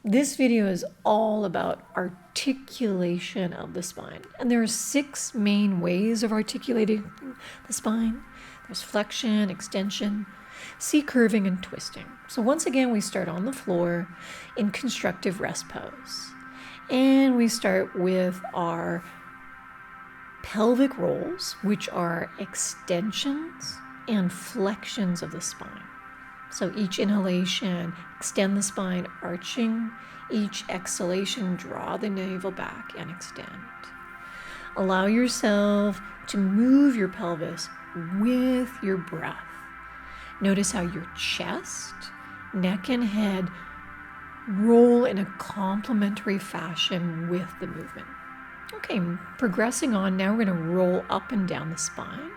This video is all about articulation of the spine. And there are 6 main ways of articulating the spine. There's flexion, extension, C-curving, and twisting. So once again, we start on the floor in constructive rest pose. And we start with our pelvic rolls, which are extensions and flexions of the spine. So each inhalation, extend the spine, arching. Each exhalation, draw the navel back and extend. Allow yourself to move your pelvis with your breath. Notice how your chest, neck, and head roll in a complementary fashion with the movement. Okay, progressing on, now we're going to roll up and down the spine.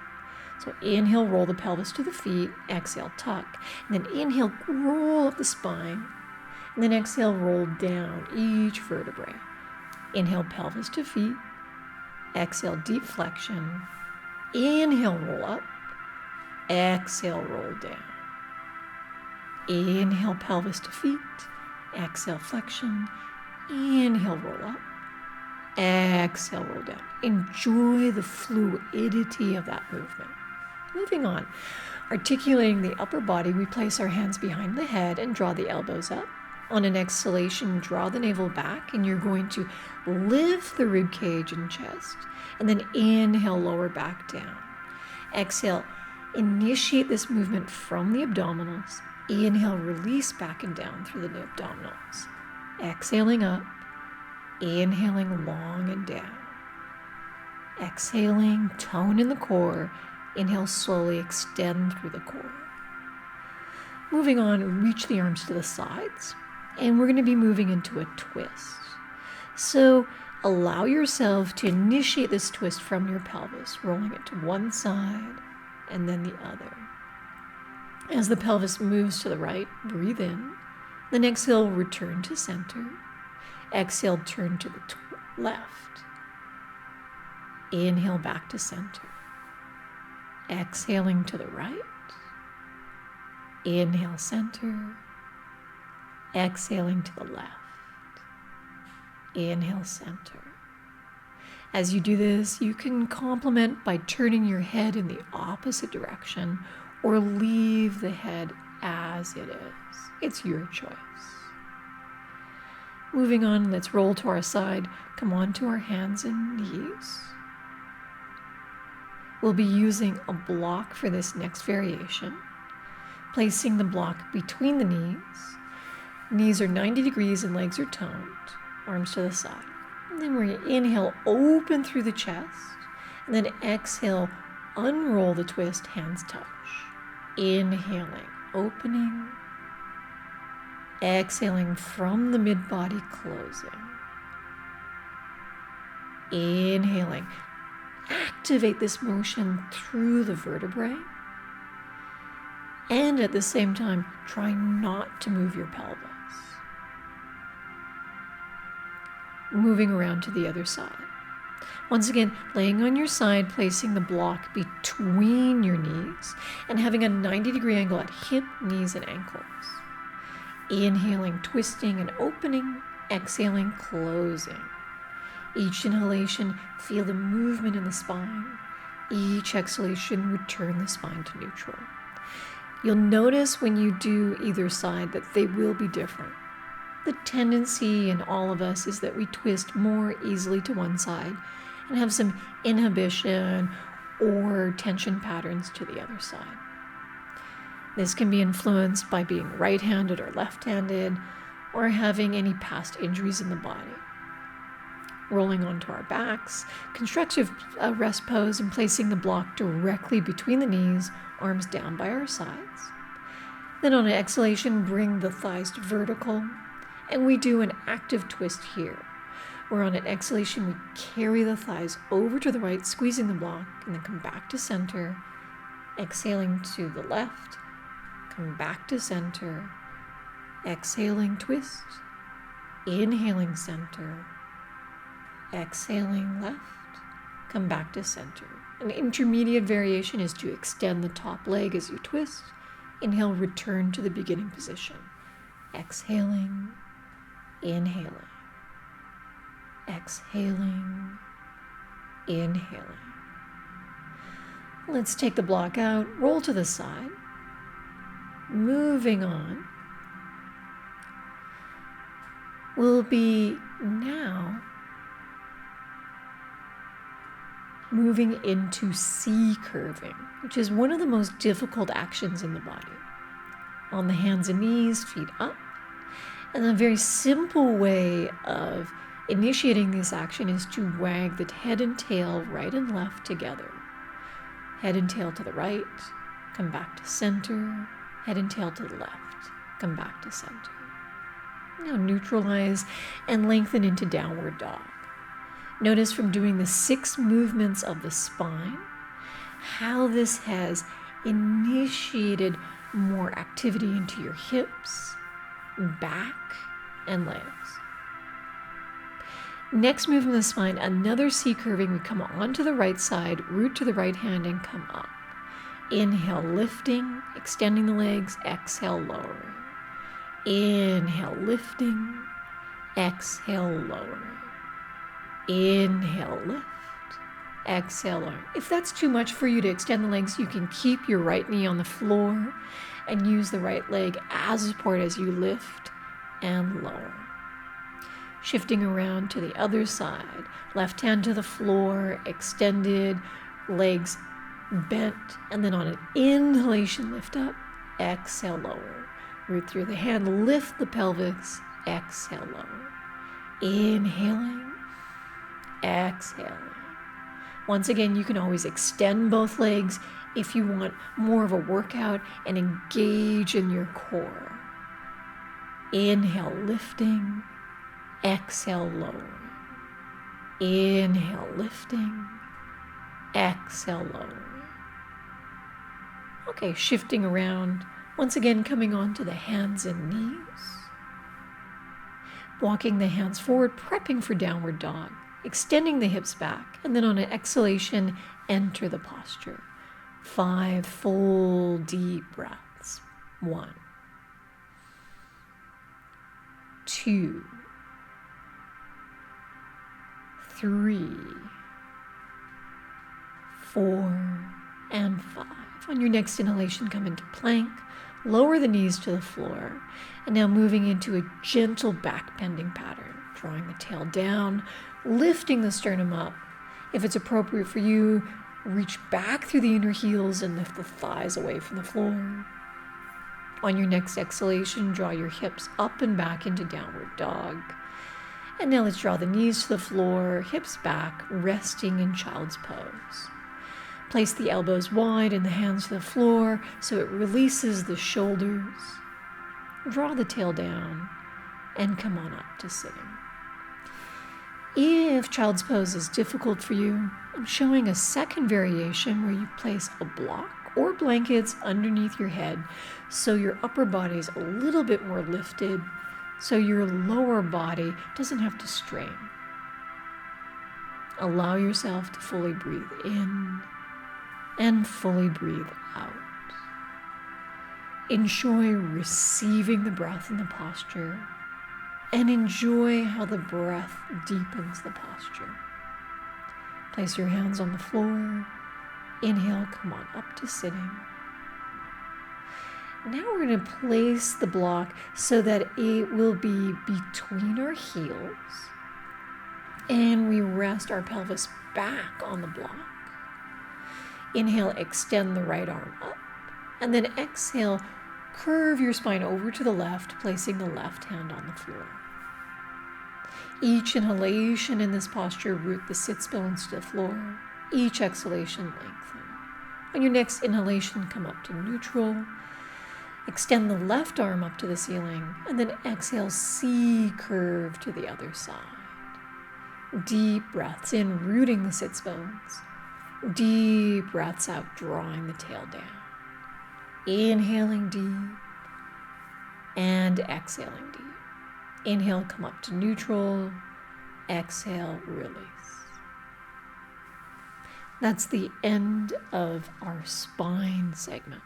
So inhale, roll the pelvis to the feet, exhale, tuck, and then inhale, roll up the spine, and then exhale, roll down each vertebrae. Inhale, pelvis to feet, exhale, deep flexion, inhale, roll up, exhale, roll down. Inhale, pelvis to feet, exhale, flexion, inhale, roll up, exhale, roll down. Enjoy the fluidity of that movement. Moving on, articulating the upper body, we place our hands behind the head and draw the elbows up. On an exhalation, draw the navel back, and you're going to lift the rib cage and chest, and then inhale, lower back down. Exhale, initiate this movement from the abdominals. Inhale, release back and down through the abdominals. Exhaling up, inhaling long and down. Exhaling, tone in the core. Inhale, slowly extend through the core. Moving on, reach the arms to the sides, and we're going to be moving into a twist. So allow yourself to initiate this twist from your pelvis, rolling it to one side and then the other. As the pelvis moves to the right, breathe in. Then exhale, return to center. Exhale, turn to the left. Inhale, back to center. Exhaling to the right. Inhale, center. Exhaling to the left. Inhale, center. As you do this, you can complement by turning your head in the opposite direction or leave the head as it is. It's your choice. Moving on, let's roll to our side. Come on to our hands and knees. We'll be using a block for this next variation. Placing the block between the knees. Knees are 90 degrees and legs are toned. Arms to the side. And then we're going to inhale, open through the chest. And then exhale, unroll the twist, hands touch. Inhaling, opening. Exhaling from the mid-body, closing. Inhaling. Activate this motion through the vertebrae. And at the same time, try not to move your pelvis. Moving around to the other side. Once again, laying on your side, placing the block between your knees and having a 90-degree angle at hip, knees, and ankles. Inhaling, twisting, and opening. Exhaling, closing. Each inhalation, feel the movement in the spine. Each exhalation, return the spine to neutral. You'll notice when you do either side that they will be different. The tendency in all of us is that we twist more easily to one side and have some inhibition or tension patterns to the other side. This can be influenced by being right-handed or left-handed or having any past injuries in the body. Rolling onto our backs, constructive rest pose, and placing the block directly between the knees, arms down by our sides. Then on an exhalation, bring the thighs to vertical, and we do an active twist here, where on an exhalation, we carry the thighs over to the right, squeezing the block, and then come back to center, exhaling to the left, come back to center, exhaling, twist, inhaling, center, exhaling left, come back to center. An intermediate variation is to extend the top leg as you twist. Inhale, return to the beginning position. Exhaling, Inhaling. Exhaling. Inhaling. Let's take the block out, roll to the side. Moving on. We'll be now moving into C curving, which is one of the most difficult actions in the body. On the hands and knees, feet up. And a very simple way of initiating this action is to wag the head and tail right and left together. Head and tail to the right, come back to center. Head and tail to the left, come back to center. Now neutralize and lengthen into downward dog. Notice from doing the 6 movements of the spine, how this has initiated more activity into your hips, back, and legs. Next movement of the spine, another C curving. We come onto the right side, root to the right hand, and come up. Inhale, lifting, extending the legs. Exhale, lowering. Inhale, lifting. Exhale, lowering. Inhale, lift. Exhale, lowering. If that's too much for you to extend the legs, you can keep your right knee on the floor and use the right leg as support as you lift and lower. Shifting around to the other side. Left hand to the floor, extended, legs bent, and then on an inhalation, lift up, exhale, lower. Root through the hand, lift the pelvis, exhale, lower. Inhaling, exhaling. Once again, you can always extend both legs if you want more of a workout and engage in your core. Inhale, lifting, exhale, lowering. Inhale, lifting, exhale, lowering. Okay, shifting around. Once again, coming onto the hands and knees. Walking the hands forward, prepping for downward dog. Extending the hips back. And then on an exhalation, enter the posture. 5 full deep breaths. 1, 2, 3, 4, and 5. On your next inhalation, come into plank. Lower the knees to the floor. And now moving into a gentle back bending pattern. Drawing the tail down, lifting the sternum up. If it's appropriate for you, reach back through the inner heels and lift the thighs away from the floor. On your next exhalation, draw your hips up and back into downward dog. And now let's draw the knees to the floor, hips back, resting in child's pose. Place the elbows wide and the hands to the floor so it releases the shoulders. Draw the tail down and come on up to sitting. If child's pose is difficult for you, I'm showing a second variation where you place a block or blankets underneath your head so your upper body is a little bit more lifted so your lower body doesn't have to strain. Allow yourself to fully breathe in and fully breathe out. Enjoy receiving the breath in the posture and enjoy how the breath deepens the posture. Place your hands on the floor. Inhale, come on up to sitting. Now we're going to place the block so that it will be between our heels and we rest our pelvis back on the block. Inhale, extend the right arm up, and then exhale, curve your spine over to the left, placing the left hand on the floor. Each inhalation in this posture, root the sits bones to the floor. Each exhalation, lengthen. On your next inhalation, come up to neutral. Extend the left arm up to the ceiling, and then exhale, C curve to the other side. Deep breaths in, rooting the sits bones. Deep breaths out, drawing the tail down. Inhaling deep and exhaling deep. Inhale, come up to neutral. Exhale, release. That's the end of our spine segment.